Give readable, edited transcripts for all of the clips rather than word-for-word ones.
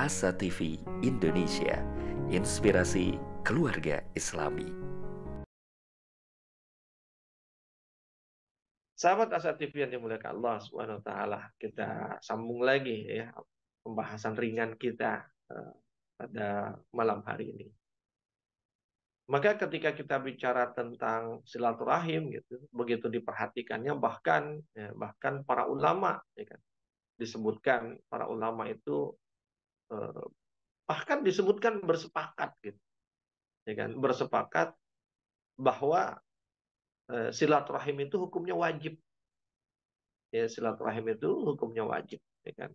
Asa TV Indonesia, inspirasi keluarga Islami. Sahabat Asa TV yang dimuliakan Allah Subhanahu wa taala, kita sambung lagi ya pembahasan ringan kita pada malam hari ini. Maka ketika kita bicara tentang silaturahim gitu, begitu diperhatikannya bahkan para ulama ya kan, disebutkan para ulama itu eh, bahkan disebutkan bersepakat gitu, ya kan, bersepakat bahwa silaturahim itu hukumnya wajib. Ya, silaturahim itu hukumnya wajib, ya kan.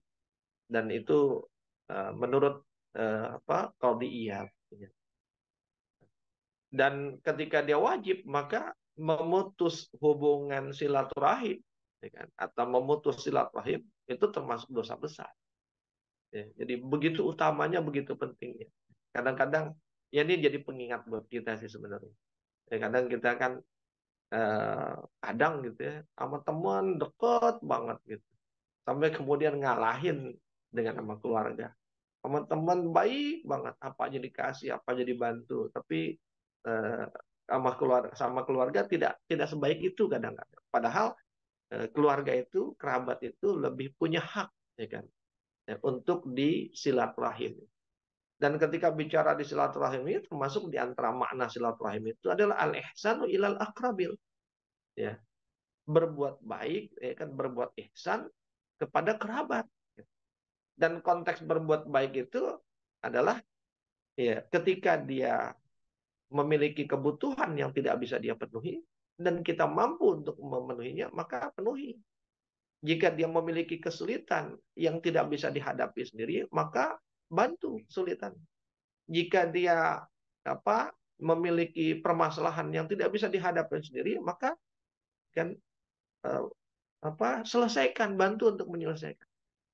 Dan itu menurut Qadhi Iyad. Dan ketika dia wajib, maka memutus hubungan silaturahim, ya kan, atau memutus silaturahim itu termasuk dosa besar. Ya, jadi begitu utamanya, begitu pentingnya. Kadang-kadang ya ini jadi pengingat buat kita sih sebenarnya. Ya, kadang kita kan eh, kadang gitu ya sama teman deket banget gitu, sampai kemudian ngalahin dengan sama keluarga. Teman-teman baik banget, apa aja dikasih, apa aja dibantu, tapi eh, sama keluarga tidak tidak sebaik itu kadang-kadang. Padahal keluarga itu, kerabat itu lebih punya hak, ya kan, ya, untuk disilaturahim. Dan ketika bicara di silaturahim ini, termasuk di antara makna silaturahim itu adalah al-ihsanu ilal akrabil, ya, berbuat baik, ya kan, berbuat ihsan kepada kerabat. Dan konteks berbuat baik itu adalah ya ketika dia memiliki kebutuhan yang tidak bisa dia penuhi dan kita mampu untuk memenuhinya, maka penuhi. Jika dia memiliki kesulitan yang tidak bisa dihadapi sendiri, maka bantu kesulitan. Jika dia memiliki permasalahan yang tidak bisa dihadapi sendiri, maka kan eh, selesaikan, bantu untuk menyelesaikan.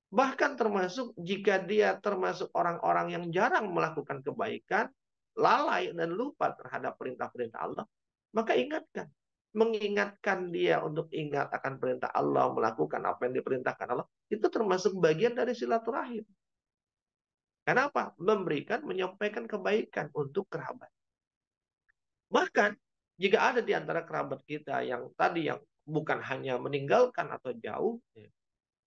Bahkan termasuk jika dia termasuk orang-orang yang jarang melakukan kebaikan, lalai dan lupa terhadap perintah-perintah Allah, maka ingatkan. Mengingatkan dia untuk ingat akan perintah Allah, melakukan apa yang diperintahkan Allah, itu termasuk bagian dari silaturahim. Kenapa? Memberikan, menyampaikan kebaikan untuk kerabat. Bahkan jika ada di antara kerabat kita yang tadi yang bukan hanya meninggalkan atau jauh,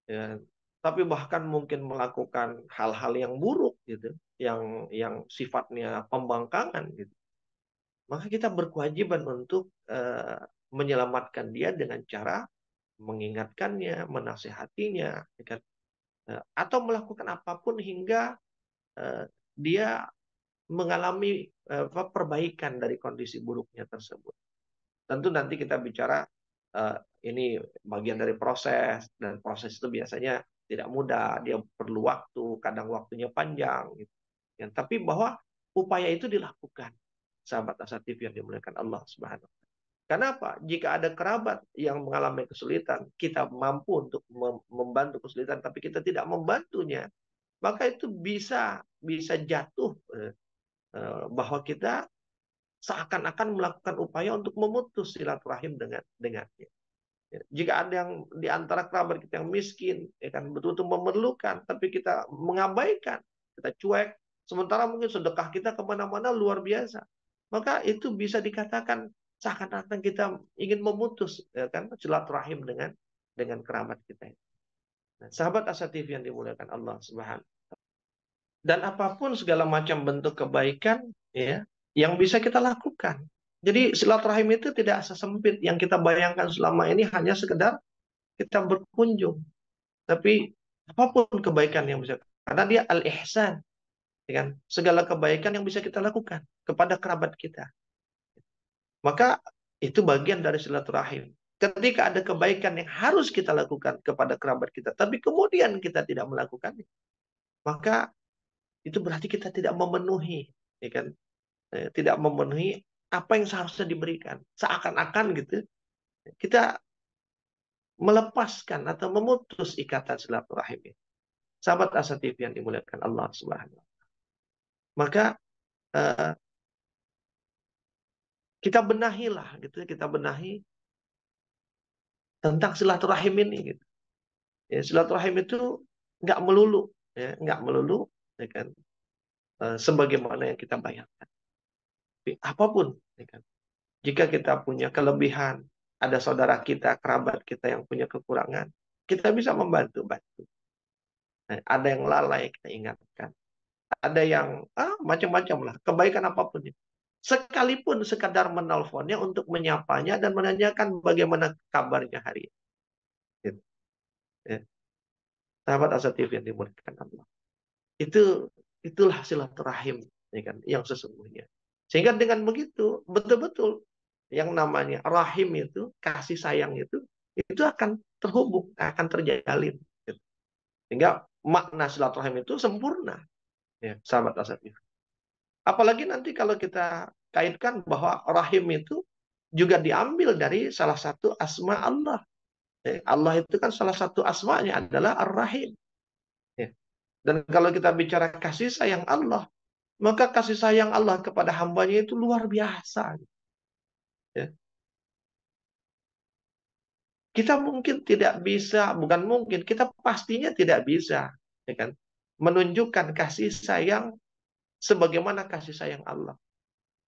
ya, tapi bahkan mungkin melakukan hal-hal yang buruk gitu, yang sifatnya pembangkangan gitu, maka kita berkewajiban untuk menyelamatkan dia dengan cara mengingatkannya, menasehatinya, ya kan? Atau melakukan apapun hingga dia mengalami perbaikan dari kondisi buruknya tersebut. Tentu nanti kita bicara eh, ini bagian dari proses, dan proses itu biasanya tidak mudah, dia perlu waktu, kadang waktunya panjang gitu. Ya, tapi bahwa upaya itu dilakukan, sahabat asatif yang dimuliakan Allah Subhanahu. Kenapa? Jika ada kerabat yang mengalami kesulitan, kita mampu untuk membantu kesulitan, tapi kita tidak membantunya, maka itu bisa bisa jatuh bahwa kita seakan-akan melakukan upaya untuk memutus silaturahim dengannya. Ya, jika ada yang di antara kerabat kita yang miskin, ya kan, betul-betul memerlukan, tapi kita mengabaikan, kita cuek, sementara mungkin sedekah kita kemana-mana luar biasa, maka itu bisa dikatakan seakan-akan kita ingin memutus, ya kan, silaturahim dengan kerabat kita. Nah, sahabat Asa TV yang dimuliakan Allah Subhanahu. Dan apapun segala macam bentuk kebaikan ya yang bisa kita lakukan. Jadi silaturahim itu tidak sesempit yang kita bayangkan selama ini hanya sekedar kita berkunjung. Tapi apapun kebaikan yang bisa, karena dia al-ihsan, ya kan? Segala kebaikan yang bisa kita lakukan kepada kerabat kita. Maka itu bagian dari silaturahim. Ketika ada kebaikan yang harus kita lakukan kepada kerabat kita, tapi kemudian kita tidak melakukannya, maka itu berarti kita tidak memenuhi, ya kan? Tidak memenuhi apa yang seharusnya diberikan. Seakan-akan gitu, kita melepaskan atau memutus ikatan silaturahim ini. Sahabat Asa TV yang dimuliakan Allah Subhanahu. Maka eh, kita benahilah gitu, kita benahi tentang silaturahim ini gitu. Ya, silaturahim itu nggak melulu, ya, nggak melulu. ya kan, sebagaimana yang kita bayangkan. Tapi apapun, ya kan, jika kita punya kelebihan, ada saudara kita, kerabat kita yang punya kekurangan, kita bisa membantu-bantu. Nah, ada yang lalai, kita ingatkan. Ada yang macam-macam lah, kebaikan apapun itu. Sekalipun sekadar menelponnya untuk menyapanya dan menanyakan bagaimana kabarnya hari ini. Gitu, ya. Sahabat Asa TV yang dimuliakan Allah. Itulah silaturahim, ya kan, yang sesungguhnya. Sehingga dengan begitu, betul-betul yang namanya rahim itu, kasih sayang itu akan terhubung, akan terjalin. Gitu. Sehingga makna silaturahim itu sempurna, ya, sahabat Asa TV. Apalagi nanti kalau kita kaitkan bahwa rahim itu juga diambil dari salah satu asma Allah. Allah itu kan salah satu asmanya adalah Ar-Rahim. Ya. Dan kalau kita bicara kasih sayang Allah, maka kasih sayang Allah kepada hambanya itu luar biasa. Ya. Kita mungkin tidak bisa, bukan mungkin, kita pastinya tidak bisa, ya kan, menunjukkan kasih sayang sebagaimana kasih sayang Allah.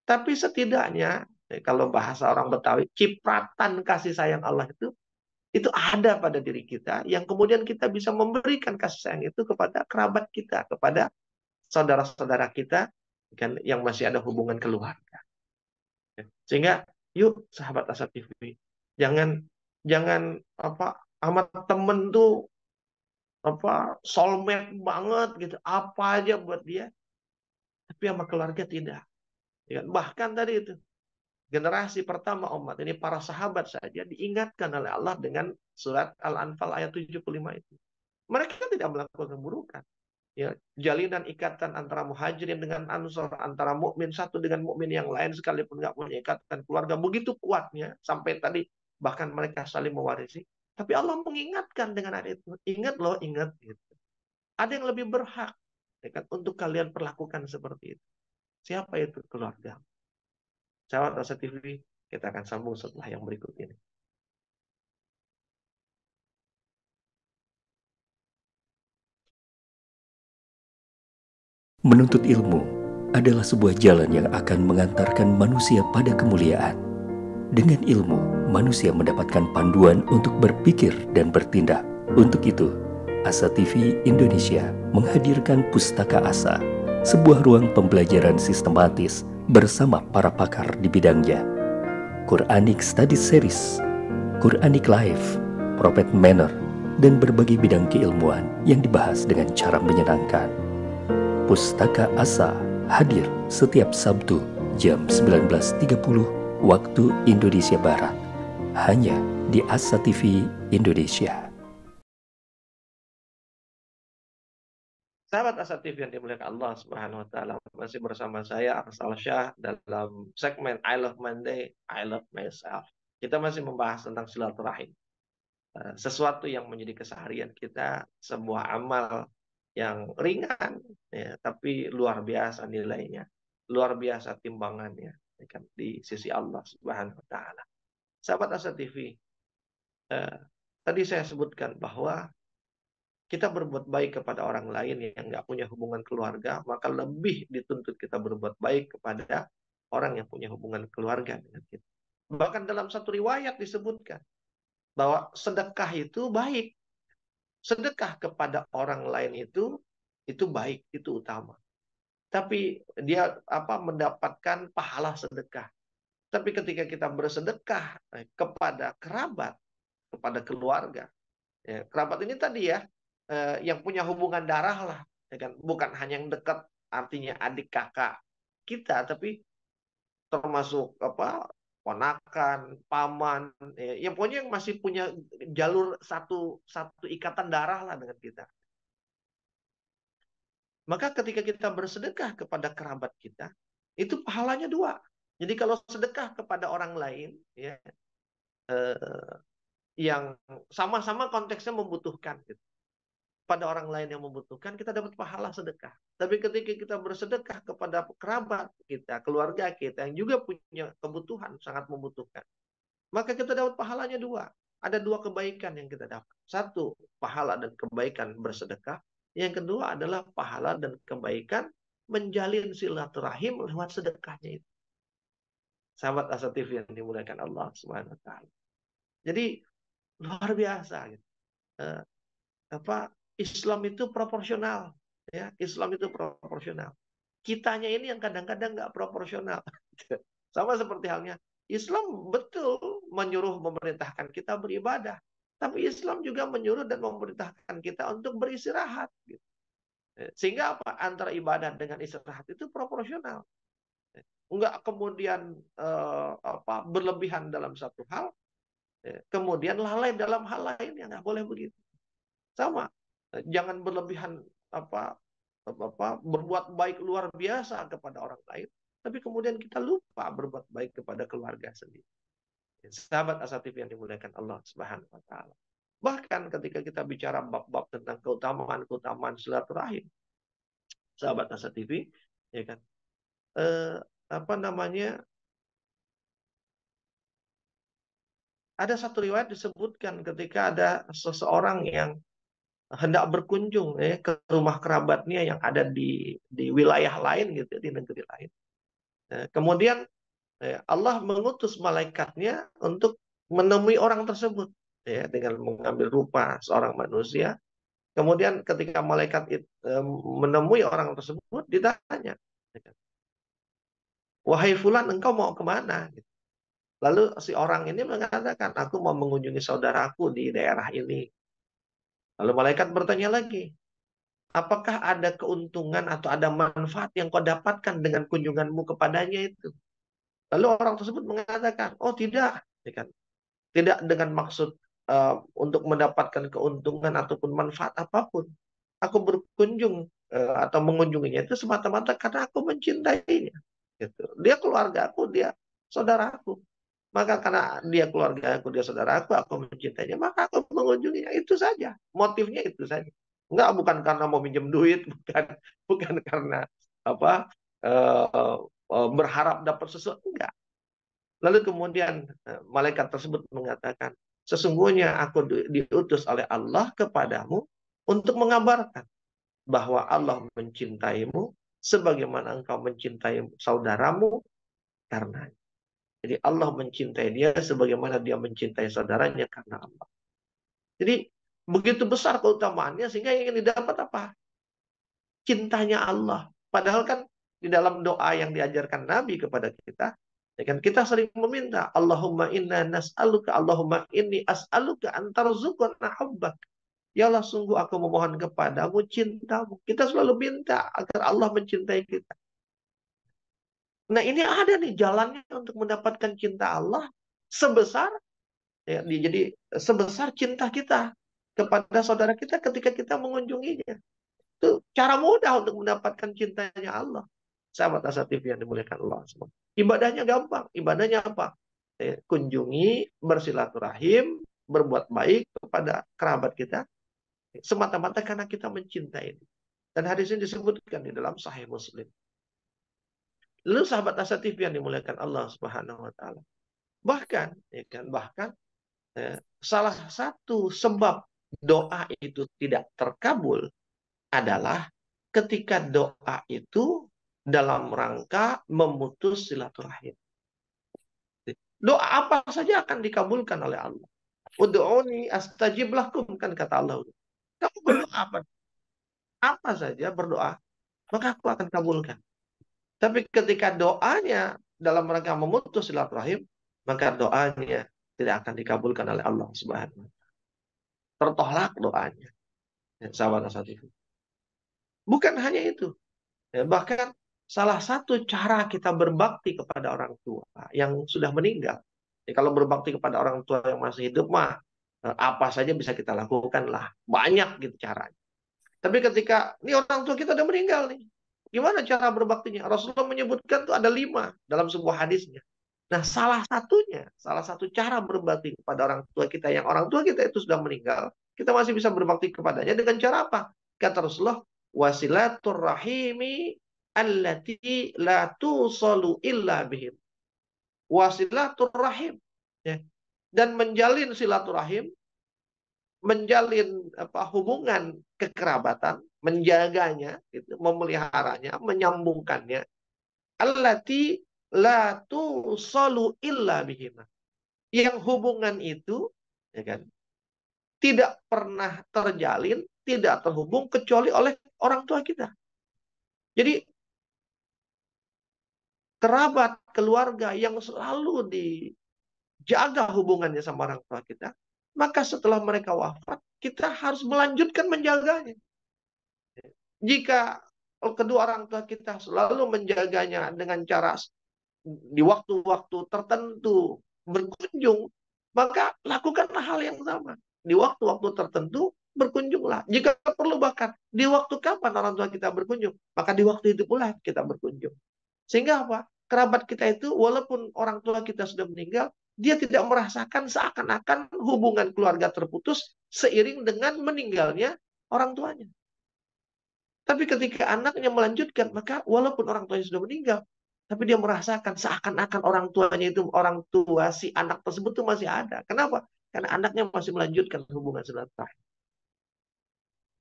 Tapi setidaknya, kalau bahasa orang Betawi, cipratan kasih sayang Allah itu ada pada diri kita, yang kemudian kita bisa memberikan kasih sayang itu kepada kerabat kita, kepada saudara-saudara kita, kan, yang masih ada hubungan keluarga. Sehingga yuk sahabat Asa TV, jangan jangan amat temen tuh soulmate banget gitu, apa aja buat dia, tapi sama keluarga tidak. Ya, bahkan tadi itu generasi pertama umat ini, para sahabat saja diingatkan oleh Allah dengan surat Al-Anfal ayat 75 itu. Mereka tidak melakukan keburukan. Ya, jalinan ikatan antara muhajirin dengan ansor, antara mukmin satu dengan mukmin yang lain sekalipun nggak punya ikatan keluarga begitu kuatnya sampai tadi bahkan mereka saling mewarisi. Tapi Allah mengingatkan dengan ayat itu, ingat loh, ingat gitu. Ada yang lebih berhak, ya kan, untuk kalian perlakukan seperti itu. Siapa itu? Keluarga. Sahabat Rasa TV, kita akan sambung setelah yang berikut ini. Menuntut ilmu adalah sebuah jalan yang akan mengantarkan manusia pada kemuliaan. Dengan ilmu, manusia mendapatkan panduan untuk berpikir dan bertindak. Untuk itu, Asa TV Indonesia menghadirkan Pustaka Asa, sebuah ruang pembelajaran sistematis bersama para pakar di bidangnya. Quranic Study Series, Quranic Life, Prophet Manner, dan berbagai bidang keilmuan yang dibahas dengan cara menyenangkan. Pustaka Asa hadir setiap Sabtu jam 19.30 waktu Indonesia Barat, hanya di Asa TV Indonesia. Sahabat Asa TV yang dimuliakan Allah Subhanahu wa taala, masih bersama saya Arsal Syah dalam segmen I Love Monday, I Love Myself. Kita masih membahas tentang silaturahim. Sesuatu yang menjadi keseharian kita, sebuah amal yang ringan, ya, tapi luar biasa nilainya, luar biasa timbangannya, ya kan, di sisi Allah Subhanahu wa taala. Sahabat Asa TV, tadi saya sebutkan bahwa kita berbuat baik kepada orang lain yang nggak punya hubungan keluarga, maka lebih dituntut kita berbuat baik kepada orang yang punya hubungan keluarga dengan kita. Bahkan dalam satu riwayat disebutkan bahwa sedekah itu baik. Sedekah kepada orang lain itu baik, itu utama. Tapi dia mendapatkan pahala sedekah. Tapi ketika kita bersedekah kepada kerabat, kepada keluarga, ya, kerabat ini tadi ya, yang punya hubungan darah lah, ya kan? Bukan hanya yang dekat, artinya adik kakak kita, tapi termasuk ponakan, paman, ya, yang pokoknya yang masih punya jalur satu ikatan darah lah dengan kita. Maka ketika kita bersedekah kepada kerabat kita, itu pahalanya dua. Jadi kalau sedekah kepada orang lain, ya, yang sama-sama konteksnya membutuhkan, gitu, pada orang lain yang membutuhkan, kita dapat pahala sedekah. Tapi ketika kita bersedekah kepada kerabat kita, keluarga kita yang juga punya kebutuhan, sangat membutuhkan, maka kita dapat pahalanya dua. Ada dua kebaikan yang kita dapat. Satu, pahala dan kebaikan bersedekah. Yang kedua adalah pahala dan kebaikan menjalin silaturahim lewat sedekahnya itu. Sahabat Asa TV yang dimuliakan Allah Subhanahu wa taala. Jadi luar biasa gitu. Eh, Islam itu proporsional, ya. Islam itu proporsional. Kitanya ini yang kadang-kadang nggak proporsional. Sama seperti halnya Islam betul menyuruh memerintahkan kita beribadah, tapi Islam juga menyuruh dan memerintahkan kita untuk beristirahat. Gitu. Sehingga apa? Antara ibadah dengan istirahat itu proporsional. Enggak kemudian berlebihan dalam satu hal, kemudian lalai dalam hal lain, yang nggak boleh begitu. Sama, jangan berlebihan berbuat baik luar biasa kepada orang lain, tapi kemudian kita lupa berbuat baik kepada keluarga sendiri. Sahabat Asa TV yang dimuliakan Allah Subhanahu wa taala. Bahkan ketika kita bicara bab-bab tentang keutamaan silaturahim, sahabat Asa TV, ya kan, ada satu riwayat disebutkan ketika ada seseorang yang hendak berkunjung ke rumah kerabatnya yang ada di wilayah lain gitu, di negeri lain. Kemudian Allah mengutus malaikatnya untuk menemui orang tersebut, ya, dengan mengambil rupa seorang manusia. Kemudian ketika malaikat menemui orang tersebut, ditanya, "Wahai fulan, engkau mau kemana?" Lalu si orang ini mengatakan, "Aku mau mengunjungi saudaraku di daerah ini." Lalu malaikat bertanya lagi, "Apakah ada keuntungan atau ada manfaat yang kau dapatkan dengan kunjunganmu kepadanya itu?" Lalu orang tersebut mengatakan, "Oh tidak, ya kan? Tidak dengan maksud untuk mendapatkan keuntungan ataupun manfaat apapun. Aku berkunjung atau mengunjunginya itu semata-mata karena aku mencintainya. Gitu. Dia keluarga aku, dia saudaraku. Maka karena dia keluarga aku, dia saudara aku mencintainya, maka aku mengunjunginya. Itu saja. Motifnya itu saja. Bukan karena mau minjem duit, bukan karena apa berharap dapat sesuatu, enggak. Lalu kemudian malaikat tersebut mengatakan, "Sesungguhnya aku diutus oleh Allah kepadamu untuk mengabarkan bahwa Allah mencintaimu sebagaimana engkau mencintai saudaramu karena." Jadi Allah mencintai dia sebagaimana dia mencintai saudaranya karena Allah. Jadi begitu besar keutamaannya sehingga yang ingin didapat apa? Cintanya Allah. Padahal kan di dalam doa yang diajarkan Nabi kepada kita, ya kan, kita sering meminta, Allahumma inna nas'aluka, Allahumma inni as'aluka antarzuqna hubbak. Ya Allah, sungguh aku memohon kepadamu cintamu. Kita selalu minta agar Allah mencintai kita. Nah, ini ada nih jalannya untuk mendapatkan cinta Allah sebesar, ya, jadi sebesar cinta kita kepada saudara kita ketika kita mengunjunginya. Itu cara mudah untuk mendapatkan cintanya Allah. Sahabat Asa TV yang dimuliakan Allah semua. Ibadahnya gampang. Ibadahnya apa? Kunjungi, bersilaturahim, berbuat baik kepada kerabat kita semata-mata karena kita mencintai. Dan hadis ini disebutkan di dalam Sahih Muslim. Lalu sahabat Asa TV yang dimuliakan Allah Subhanahu wa taala. Bahkan, ya kan, salah satu sebab doa itu tidak terkabul adalah ketika doa itu dalam rangka memutus silaturahim. Doa apa saja akan dikabulkan oleh Allah. Ud'uni astajib lakum, kan kata Allah. Kamu berdoa apa saja berdoa, maka aku akan kabulkan. Tapi ketika doanya dalam rangka memutus silaturahim, maka doanya tidak akan dikabulkan oleh Allah Subhanahu wa taala. Tertolak doanya. Sahabat itu. Bukan hanya itu. Bahkan salah satu cara kita berbakti kepada orang tua yang sudah meninggal. Kalau berbakti kepada orang tua yang masih hidup mah apa saja bisa kita lakukan lah. Banyak gitu caranya. Tapi ketika ini orang tua kita udah meninggal nih. Gimana cara berbaktinya? Rasulullah menyebutkan tuh ada 5 dalam sebuah hadisnya. Nah, salah satu cara berbakti kepada orang tua kita yang orang tua kita itu sudah meninggal, kita masih bisa berbakti kepadanya dengan cara apa? Kata Rasulullah, wasilatur rahimi allati la tusalu illa bihim. Wasilatur rahim, ya. Dan menjalin silaturahim, menjalin hubungan kekerabatan menjaganya, gitu, memeliharanya, menyambungkannya. Allati la tusalu illa bihima. Yang hubungan itu, ya kan, tidak pernah terjalin, tidak terhubung kecuali oleh orang tua kita. Jadi kerabat, keluarga yang selalu dijaga hubungannya sama orang tua kita, maka setelah mereka wafat, kita harus melanjutkan menjaganya. Jika kedua orang tua kita selalu menjaganya dengan cara di waktu-waktu tertentu berkunjung, maka lakukanlah hal yang sama. Di waktu-waktu tertentu berkunjunglah. Jika perlu bahkan di waktu kapan orang tua kita berkunjung, maka di waktu itu pula kita berkunjung. Sehingga apa? Kerabat kita itu walaupun orang tua kita sudah meninggal, dia tidak merasakan seakan-akan hubungan keluarga terputus seiring dengan meninggalnya orang tuanya. Tapi ketika anaknya melanjutkan, maka walaupun orang tuanya sudah meninggal, tapi dia merasakan seakan-akan orang tuanya itu, orang tua si anak tersebut itu masih ada. Kenapa? Karena anaknya masih melanjutkan hubungan silaturahim.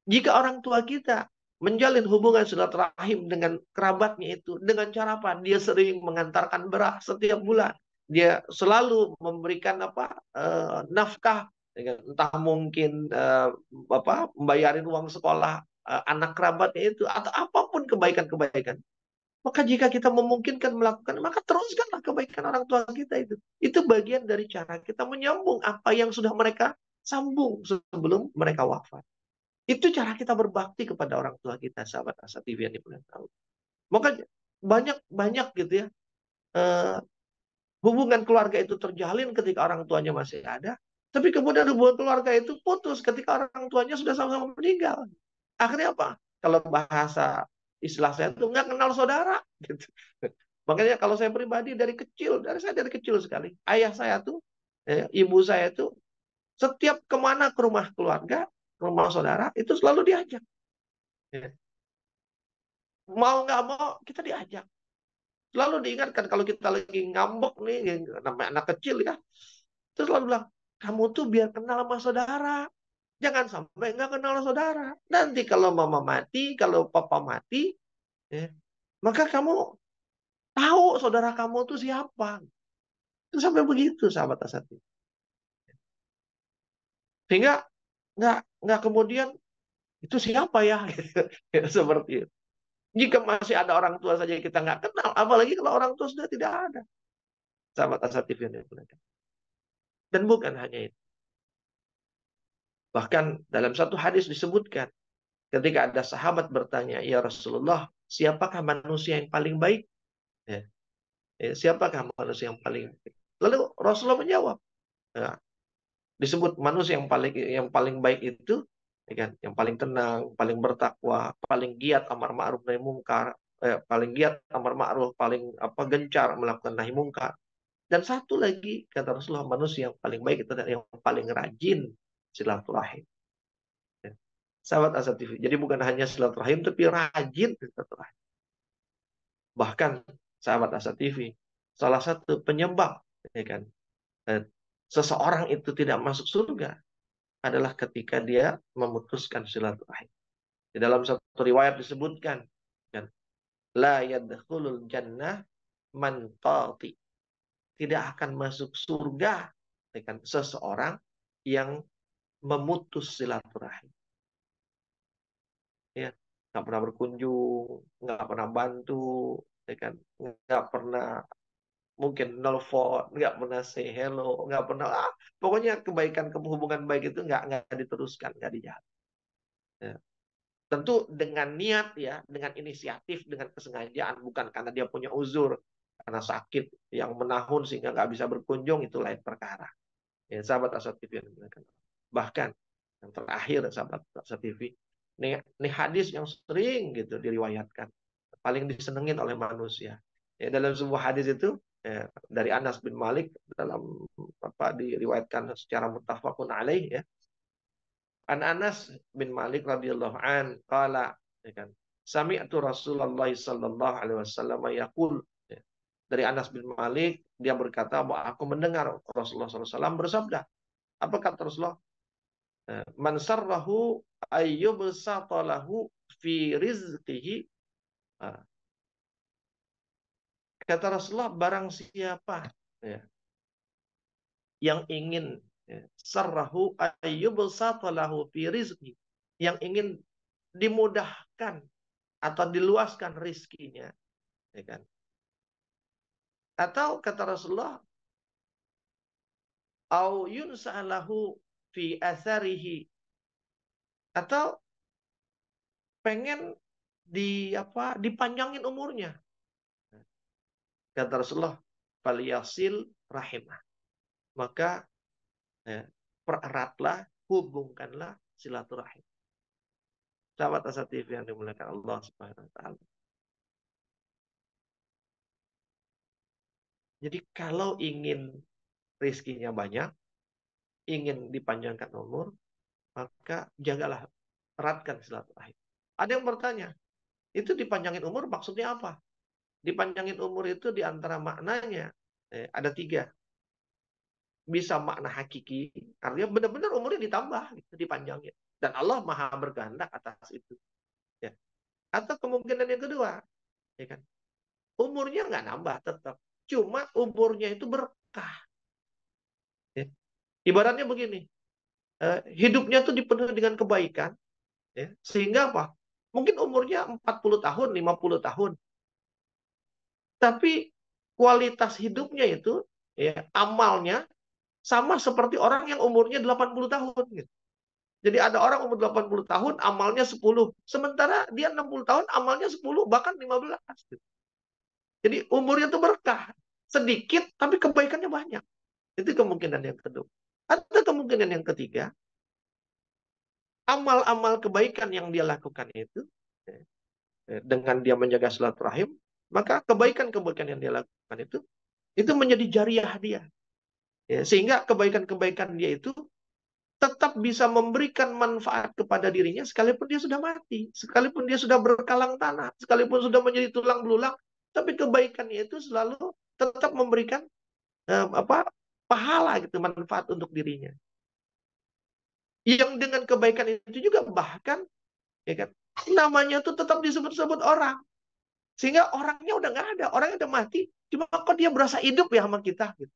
Jika orang tua kita menjalin hubungan silaturahim dengan kerabatnya itu, dengan cara apa? Dia sering mengantarkan beras setiap bulan. Dia selalu memberikan nafkah, entah mungkin membayarin uang sekolah anak kerabatnya itu, atau apapun kebaikan-kebaikan. Maka jika kita memungkinkan melakukan, maka teruskanlah kebaikan orang tua kita itu. Itu bagian dari cara kita menyambung apa yang sudah mereka sambung sebelum mereka wafat. Itu cara kita berbakti kepada orang tua kita, sahabat Asa TV yang dimuliakan Allah. Maka banyak gitu ya, hubungan keluarga itu terjalin ketika orang tuanya masih ada, tapi kemudian hubungan keluarga itu putus ketika orang tuanya sudah sama-sama meninggal. Akhirnya apa? Kalau bahasa istilah saya itu nggak kenal saudara. Gitu. Makanya kalau saya pribadi dari kecil sekali, ayah saya tuh, ibu saya tuh, setiap kemana ke rumah keluarga, rumah saudara, itu selalu diajak. Ya. Mau nggak mau, kita diajak. Selalu diingatkan kalau kita lagi ngambek nih, namanya anak kecil ya, terus selalu bilang, kamu tuh biar kenal sama saudara. Jangan sampai nggak kenal saudara. Nanti kalau mama mati, kalau papa mati, ya, maka kamu tahu saudara kamu tuh siapa. Itu sampai begitu, sahabat Asati. Sehingga nggak kemudian itu siapa ya, gitu. Ya, seperti itu. Jika masih ada orang tua saja kita nggak kenal, apalagi kalau orang tua sudah tidak ada. Sahabat Asati yang dimuliakan. Dan bukan hanya itu. Bahkan dalam satu hadis disebutkan, ketika ada sahabat bertanya, ya Rasulullah, siapakah manusia yang paling baik? Ya. Siapakah manusia yang paling baik? Lalu Rasulullah menjawab, ya, disebut manusia yang paling baik itu, ya kan, yang paling tenang, paling bertakwa, paling giat amar ma'ruf nahi mungkar, paling giat amar ma'ruf, paling gencar melakukan nahi mungkar. Dan satu lagi kata Rasulullah, manusia yang paling baik itu adalah yang paling rajin silaturahim. Ya. Sahabat Asa TV. Jadi bukan hanya silaturahim, tapi rajin silaturahim. Bahkan sahabat Asa TV, salah satu penyebab, ya kan, seseorang itu tidak masuk surga adalah ketika dia memutuskan silaturahim. Di dalam satu riwayat disebutkan, kan, la yadkhulul jannah man qati. Tidak akan masuk surga, ya kan, seseorang yang memutus silaturahim. Ya, nggak pernah berkunjung, nggak pernah bantu, ya kan, nggak pernah mungkin nelfon, nggak pernah say hello, nggak pernah, pokoknya kebaikan, hubungan baik itu nggak diteruskan, nggak dijalankan. Ya. Tentu dengan niat ya, dengan inisiatif, dengan kesengajaan, bukan karena dia punya uzur, karena sakit yang menahun sehingga nggak bisa berkunjung, itu lain perkara. Ya, sahabat Asa TV yang dimuliakan. Bahkan yang terakhir sahabat Asa TV, ini hadis yang sering gitu diriwayatkan, paling disenengin oleh manusia. Ya, dalam sebuah hadis itu, dari Anas bin Malik, dalam diriwayatkan secara muttafaqun alaih, ya. An Anas bin Malik radhiyallahu an qala, ya kan, sami'tu Rasulullah sallallahu alaihi wasallam yaqul, ya. Dari Anas bin Malik, dia berkata bahwa aku mendengar Rasulullah SAW bersabda. Apa kata Rasulullah? Man sarrahu ayyubsata lahu fi rizqihi. Kata Rasulullah, barang siapa ya, yang ingin sarrahu ayyubsata lahu fi rizqi, yang ingin dimudahkan atau diluaskan rizkinya, ya kan? Atau kata Rasulullah, au yunsa'alahu fi atharihi, atau pengen dipanjangin umurnya. Kata Rasulullah, falyasil rahimah. Maka pereratlah, hubungkanlah silaturahim. Sahabat Asa TV yang dimuliakan Allah Subhanahu wa taala. Jadi kalau ingin rizkinya banyak, ingin dipanjangkan umur, maka jagalah, eratkan silaturahim. Ada yang bertanya, itu dipanjangin umur maksudnya apa? Dipanjangin umur itu diantara maknanya ada 3. Bisa makna hakiki, artinya benar-benar umurnya ditambah, gitu, dipanjangin. Dan Allah maha berkehendak atas itu. Ya. Atau kemungkinan yang kedua, ya kan? Umurnya nggak nambah tetap, cuma umurnya itu berkah. Ya. Ibaratnya begini, hidupnya tuh dipenuhi dengan kebaikan, ya, sehingga apa? Mungkin umurnya 40 tahun, 50 tahun, tapi kualitas hidupnya itu, ya, amalnya sama seperti orang yang umurnya 80 tahun. Gitu. Jadi ada orang umur 80 tahun, amalnya 10. Sementara dia 60 tahun, amalnya 10, bahkan 15. Gitu. Jadi umurnya itu berkah. Sedikit, tapi kebaikannya banyak. Itu kemungkinan yang kedua. Atau kemungkinan yang ketiga, amal-amal kebaikan yang dia lakukan itu, dengan dia menjaga silaturahim, maka kebaikan-kebaikan yang dia lakukan itu menjadi jariah dia. Ya, sehingga kebaikan-kebaikan dia itu tetap bisa memberikan manfaat kepada dirinya sekalipun dia sudah mati, sekalipun dia sudah berkalang tanah, sekalipun sudah menjadi tulang belulang, tapi kebaikannya itu selalu tetap memberikan pahala gitu, manfaat untuk dirinya. Yang dengan kebaikan itu juga bahkan, ya kan, namanya tuh tetap disebut-sebut orang, sehingga orangnya udah nggak ada, orangnya udah mati, cuma kok dia berasa hidup ya sama kita gitu.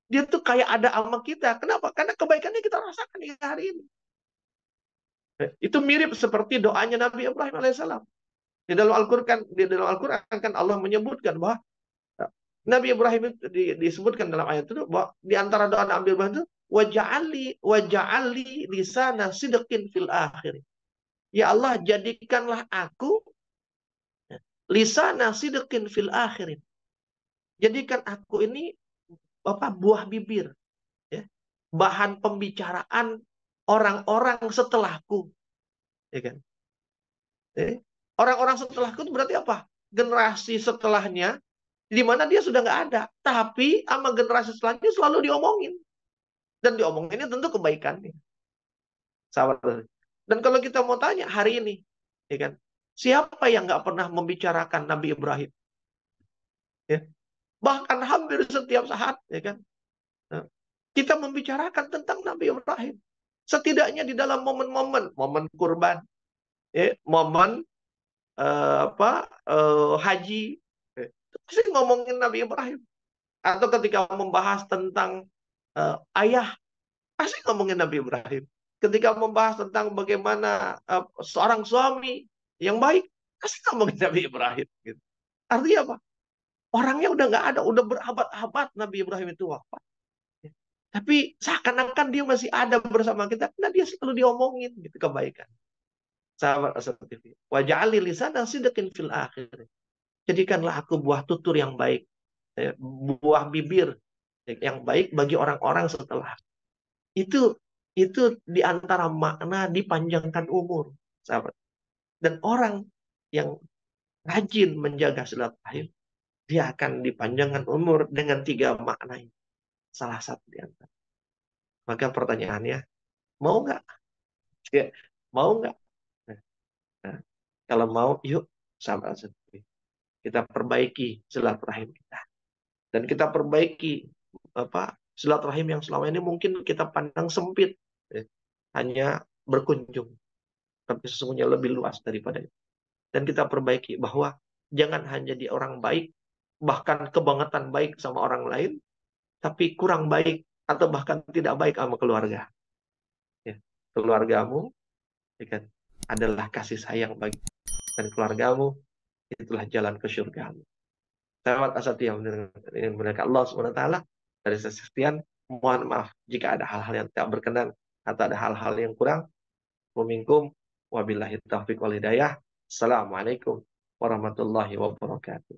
Dia tuh kayak ada sama kita. Kenapa? Karena kebaikannya kita rasakan di hari ini. Itu mirip seperti doanya Nabi Ibrahim alaihissalam. Di dalam Al-Quran kan Allah menyebutkan bahwa Nabi Ibrahim itu disebutkan dalam ayat itu bahwa di antara doa Nabi Ibrahim itu waja'ali lisana sidqin fil akhir. Ya Allah, jadikanlah aku lisana sidqin fil akhir. Jadikan aku ini buah bibir, ya, bahan pembicaraan orang-orang setelahku, ya kan? Orang-orang setelahku itu berarti apa? Generasi setelahnya, di mana dia sudah nggak ada, tapi sama generasi setelahnya selalu diomongin, dan diomonginnya tentu kebaikannya, sahabat. Dan kalau kita mau tanya hari ini, ya kan, siapa yang nggak pernah membicarakan Nabi Ibrahim? Ya. Bahkan hampir setiap saat, ya kan, kita membicarakan tentang Nabi Ibrahim. Setidaknya di dalam momen-momen kurban, ya, momen haji, pasti ngomongin Nabi Ibrahim. Atau ketika membahas tentang ayah, pasti ngomongin Nabi Ibrahim. Ketika membahas tentang bagaimana seorang suami yang baik, pasti ngomongin Nabi Ibrahim. Gitu. Artinya apa? Orangnya udah nggak ada, udah berabad-abad Nabi Ibrahim itu wafat. Tapi seakan-akan dia masih ada bersama kita, karena dia selalu diomongin gitu kebaikan. Sahabat Asal TV. Waja'ali lisana sidqin fil akhir. Jadikanlah aku buah tutur yang baik, buah bibir yang baik bagi orang-orang setelah. Itu di antara makna dipanjangkan umur, sahabat. Dan orang yang rajin menjaga silaturahim, dia akan dipanjangkan umur dengan 3 makna ini. Salah satu di antara. Maka pertanyaannya, mau nggak? Ya, mau nggak? Nah, kalau mau, yuk, sahabat sendiri. Kita perbaiki silaturahim kita. Dan kita perbaiki silaturahim yang selama ini mungkin kita pandang sempit. Ya, hanya berkunjung. Tapi sesungguhnya lebih luas daripada itu. dan kita perbaiki, bahwa jangan hanya di orang baik, bahkan kebangetan baik sama orang lain, tapi kurang baik atau bahkan tidak baik sama keluarga. Ya. Keluargamu ya kan, adalah kasih sayang bagi, dan keluargamu itulah jalan ke surgamu. Lewat asati yang mendengarkan Allah SWT. Dari sekian, mohon maaf jika ada hal-hal yang tidak berkenan atau ada hal-hal yang kurang. Waminkum wabillahi taufiq wal hidayah. Assalamualaikum warahmatullahi wabarakatuh.